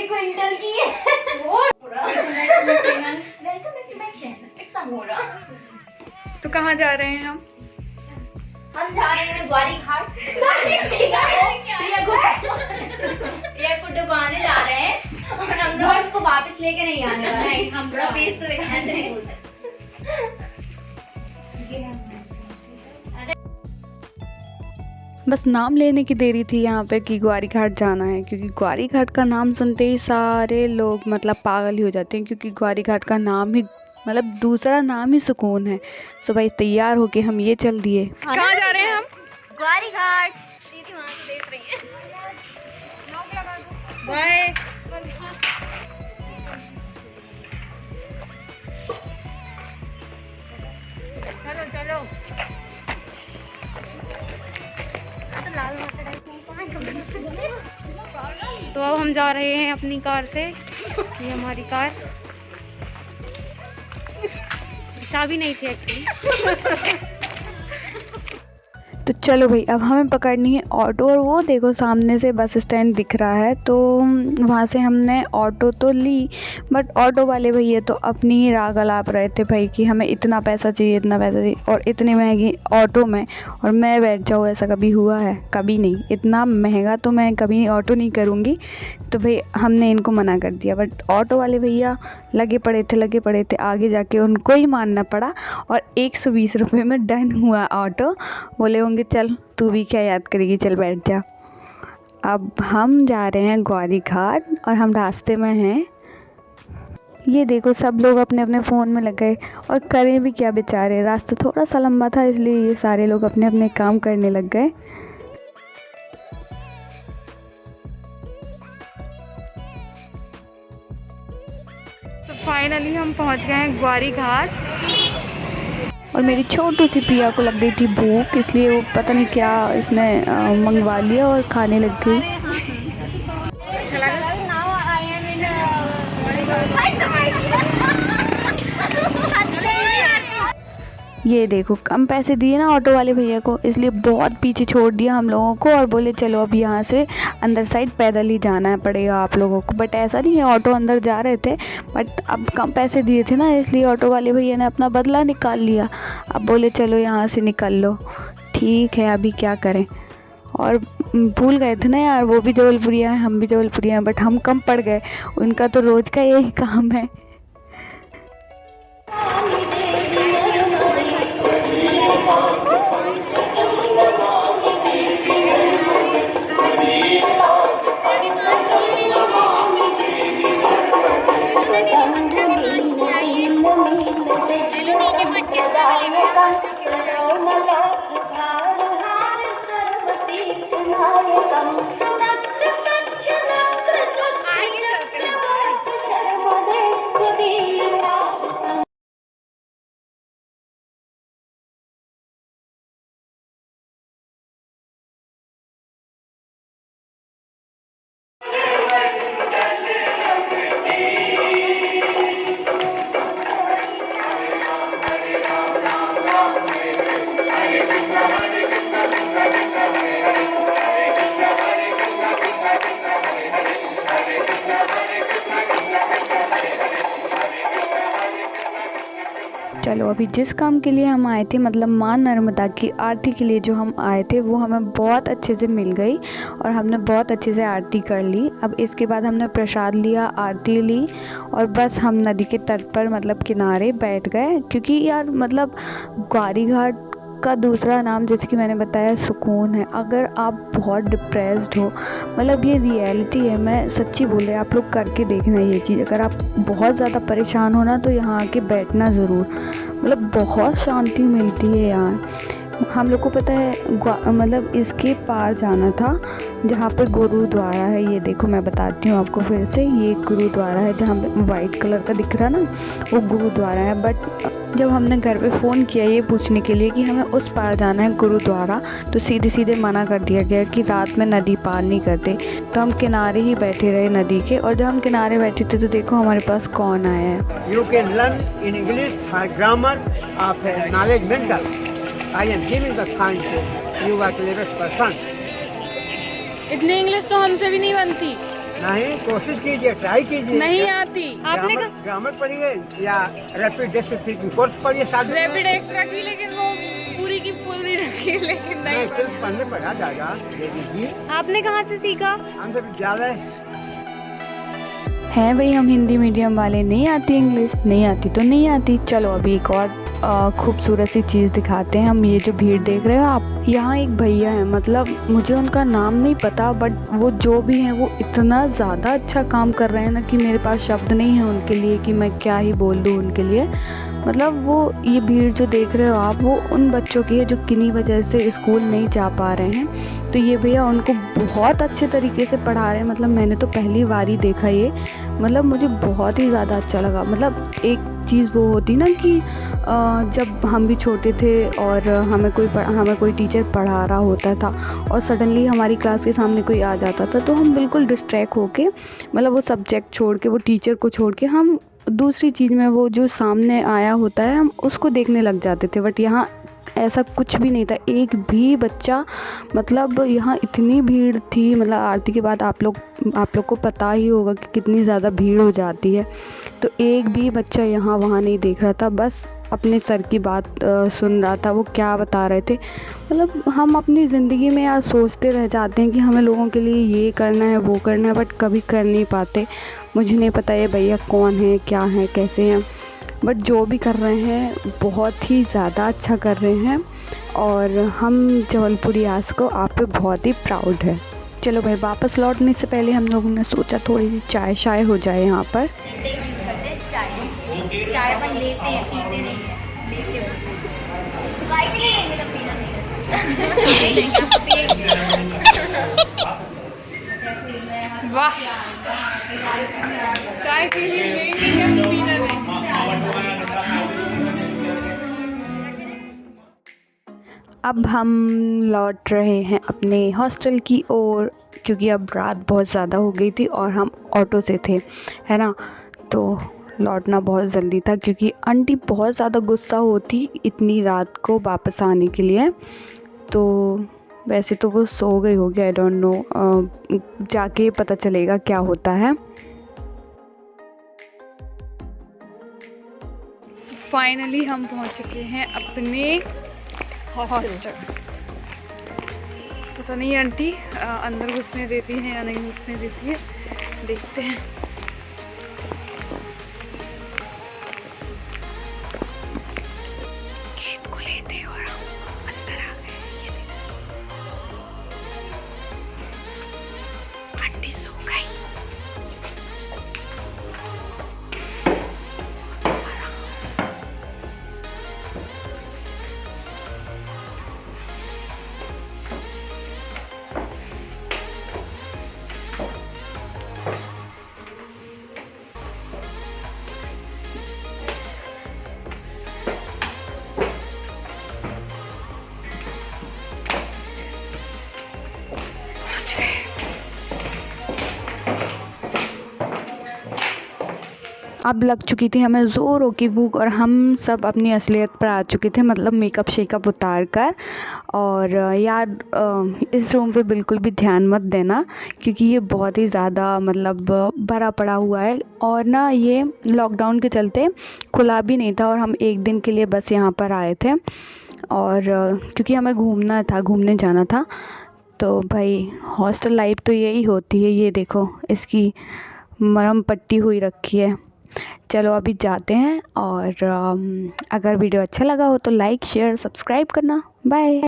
Quintal की है। तो कहाँ जा रहे हैं हम जा रहे हैं ग्वारी घाट। प्रिया को डुबाने जा रहे हैं और हम लोग इसको वापस लेके नहीं आने वाले। नहीं, हम बड़ा बेस तो देखा ऐसे नहीं बोल सकते। बस नाम लेने की देरी थी यहाँ पे कि ग्वारी घाट जाना है, क्योंकि ग्वारी घाट का नाम सुनते ही सारे लोग मतलब पागल ही हो जाते हैं, क्योंकि ग्वारी घाट का नाम ही मतलब दूसरा नाम ही सुकून है। सो भाई तैयार होके हम ये चल दिए। कहाँ जा रहे हैं हम? ग्वारी घाट। दीदी वहाँ से देख रही है। बाय। चलो चलो। तो अब हम जा रहे हैं अपनी कार से। ये हमारी कार, चाबी नहीं थी एक्चुअली। तो चलो भाई अब हमें पकड़नी है ऑटो, और वो देखो सामने से बस स्टैंड दिख रहा है, तो वहाँ से हमने ऑटो तो ली, बट ऑटो वाले भैया तो अपनी ही राग अलाप रहे थे भाई कि हमें इतना पैसा चाहिए, इतना पैसा चाहिए, और इतनी महंगी ऑटो में और मैं बैठ जाऊँ, ऐसा कभी हुआ है? कभी नहीं। इतना महंगा तो मैं कभी ऑटो नहीं करूँगी। तो भाई हमने इनको मना कर दिया, बट ऑटो वाले भैया लगे पड़े थे, आगे जाके उनको ही मानना पड़ा और 120 रुपये में डन हुआ ऑटो। बोले होंगे चल तू भी क्या याद करेगी, चल बैठ जा। अब हम जा रहे हैं ग्वारी घाट और हम रास्ते में हैं। ये देखो सब लोग अपने अपने फ़ोन में लग गए, और करें भी क्या बेचारे, रास्ता थोड़ा सा लंबा था इसलिए ये सारे लोग अपने अपने काम करने लग गए। तो फाइनली हम पहुंच गए हैं ग्वारी घाट, और मेरी छोटी सी प्रिया को लग गई थी भूख, इसलिए वो पता नहीं क्या इसने मंगवा लिया और खाने लग गई। ये देखो कम पैसे दिए ना ऑटो वाले भैया को, इसलिए बहुत पीछे छोड़ दिया हम लोगों को और बोले चलो अब यहाँ से अंदर साइड पैदल ही जाना पड़ेगा आप लोगों को। बट ऐसा नहीं है, ऑटो अंदर जा रहे थे, बट अब कम पैसे दिए थे ना, इसलिए ऑटो वाले भैया ने अपना बदला निकाल लिया। अब बोले चलो यहाँ से निकल लो। ठीक है अभी क्या करें। और भूल गए थे ना यार, वो भी जबलपुरिया है, हम भी जबलपुरिया हैं, बट हम कम पड़ गए, उनका तो रोज़ का यही काम है। चलो अभी जिस काम के लिए हम आए थे, मतलब माँ नर्मदा की आरती के लिए जो हम आए थे, वो हमें बहुत अच्छे से मिल गई और हमने बहुत अच्छे से आरती कर ली। अब इसके बाद हमने प्रसाद लिया, आरती ली और बस हम नदी के तट पर मतलब किनारे बैठ गए, क्योंकि यार मतलब ग्वारी घाट का दूसरा नाम जैसे कि मैंने बताया सुकून है। अगर आप बहुत डिप्रेस्ड हो, मतलब ये रियलिटी है, मैं सच्ची बोल रही, आप लोग करके देखना ये चीज़। अगर आप बहुत ज़्यादा परेशान हो ना तो यहाँ आके बैठना ज़रूर, मतलब बहुत शांति मिलती है यहाँ। हम लोग को पता है मतलब इसके पार जाना था जहाँ पे गुरुद्वारा है। ये देखो मैं बताती हूँ आपको फिर से, ये गुरुद्वारा है जहाँ पे वाइट कलर का दिख रहा ना, वो गुरुद्वारा है। बट जब हमने घर पे फ़ोन किया ये पूछने के लिए कि हमें उस पार जाना है गुरुद्वारा, तो सीधे सीधे मना कर दिया गया कि रात में नदी पार नहीं करते। तो हम किनारे ही बैठे रहे नदी के, और जब हम किनारे बैठे थे तो देखो हमारे पास कौन आया है। You can learn in English for grammar of knowledge mental. I am giving the sign to you are clearest person. इतनी इंग्लिश तो हमसे भी नहीं बनती। नहीं, कोशिश कीजिए, ट्राई कीजिए। नहीं आती। आपने ग्रामर पढ़िए या रैपिड डेस्क स्पीकिंग कोर्स पढ़िए साथ में। रैपिड एक्स्ट्रा की, लेकिन वो पूरी की पूरी रखी, लेकिन नहीं सिर्फ पढ़ने पढ़ा जाएगा। ले लीजिए। आपने कहाँ से सीखा? हमसे विद्यालय हैं भाई, हम हिंदी मीडियम वाले, नहीं आती इंग्लिश, नहीं आती तो नहीं आती। चलो अभी एक और खूबसूरत सी चीज़ दिखाते हैं। हम ये जो भीड़ देख रहे हो आप, यहाँ एक भैया हैं, मतलब मुझे उनका नाम नहीं पता, बट वो जो भी हैं वो इतना ज़्यादा अच्छा काम कर रहे हैं ना कि मेरे पास शब्द नहीं है उनके लिए कि मैं क्या ही बोल दूँ उनके लिए। मतलब वो ये भीड़ जो देख रहे हो आप, वो उन बच्चों की है जो किन्हीं वजह से स्कूल नहीं जा पा रहे हैं। तो ये भैया उनको बहुत अच्छे तरीके से पढ़ा रहे हैं। मतलब मैंने तो पहली बार ही देखा ये, मतलब मुझे बहुत ही ज़्यादा अच्छा लगा। मतलब एक चीज़ वो होती ना कि जब हम भी छोटे थे और हमें कोई टीचर पढ़ा रहा होता था और सडनली हमारी क्लास के सामने कोई आ जाता था, तो हम बिल्कुल डिस्ट्रैक्ट होके, मतलब वो सब्जेक्ट छोड़ के, वो टीचर को छोड़ के, हम दूसरी चीज़ में, वो जो सामने आया होता है हम उसको देखने लग जाते थे। बट यहाँ ऐसा कुछ भी नहीं था, एक भी बच्चा, मतलब यहाँ इतनी भीड़ थी। मतलब आरती के बाद आप लोग को पता ही होगा कि कितनी ज़्यादा भीड़ हो जाती है, तो एक भी बच्चा यहाँ वहाँ नहीं देख रहा था, बस अपने सर की बात सुन रहा था, वो क्या बता रहे थे। मतलब हम अपनी ज़िंदगी में यार सोचते रह जाते हैं कि हमें लोगों के लिए ये करना है, वो करना है, बट कभी कर नहीं पाते। मुझे नहीं पता ये भैया कौन है, क्या है, कैसे हैं, बट जो भी कर रहे हैं बहुत ही ज़्यादा अच्छा कर रहे हैं और हम जबलपुरियास को आप पे बहुत ही प्राउड है। चलो भाई, वापस लौटने से पहले हम लोगों ने सोचा थोड़ी सी चाय शाय हो जाए यहाँ पर। चाय अपन लेते हैं, पीते नहीं हैं, लेते हैं। गाय के लिए लेंगे तब पीना नहीं है। वाह, चाय के लिए लेंगे क्या, पीना नहीं। अब हम लौट रहे हैं अपने हॉस्टल की ओर, क्योंकि अब रात बहुत ज़्यादा हो गई थी और हम ऑटो से थे, है ना, तो लौटना बहुत जल्दी था क्योंकि आंटी बहुत ज़्यादा गुस्सा होती इतनी रात को वापस आने के लिए। तो वैसे तो वो सो गई होगी, आई डोंट नो, जाके पता चलेगा क्या होता है। फाइनली हम पहुंच चुके हैं अपने हॉस्टल। पता नहीं आंटी अंदर घुसने देती है या नहीं घुसने देती है, देखते हैं। गेट को लेते और हम अंदर आ गए। आंटी सो गई। अब लग चुकी थी हमें ज़ोरों की भूख और हम सब अपनी असलियत पर आ चुके थे, मतलब मेकअप शेकअप उतार कर। और यार इस रूम पे बिल्कुल भी ध्यान मत देना क्योंकि ये बहुत ही ज़्यादा मतलब भरा पड़ा हुआ है और ना ये लॉकडाउन के चलते खुला भी नहीं था और हम एक दिन के लिए बस यहाँ पर आए थे और क्योंकि हमें घूमने जाना था। तो भाई हॉस्टल लाइफ तो यही होती है। ये देखो इसकी मरहम पट्टी हुई रखी है। चलो अभी जाते हैं और अगर वीडियो अच्छा लगा हो तो लाइक शेयर सब्सक्राइब करना। बाय।